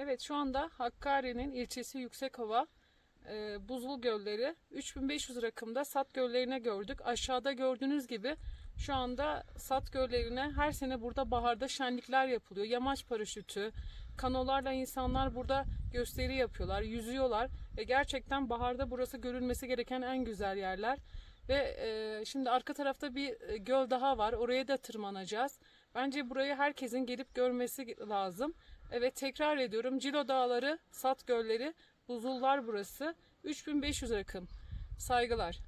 Evet, şu anda Hakkari'nin ilçesi Yüksekova buzul gölleri 3500 rakımda Sat göllerine gördük. Aşağıda gördüğünüz gibi şu anda Sat göllerine her sene burada baharda şenlikler yapılıyor. Yamaç paraşütü, kanolarla insanlar burada gösteri yapıyorlar, yüzüyorlar. Gerçekten baharda burası görülmesi gereken en güzel yerler. Ve şimdi arka tarafta bir göl daha var. Oraya da tırmanacağız. Bence burayı herkesin gelip görmesi lazım. Evet, tekrar ediyorum. Cilo Dağları, Sat Gölleri, buzullar burası. 3500 rakım. Saygılar.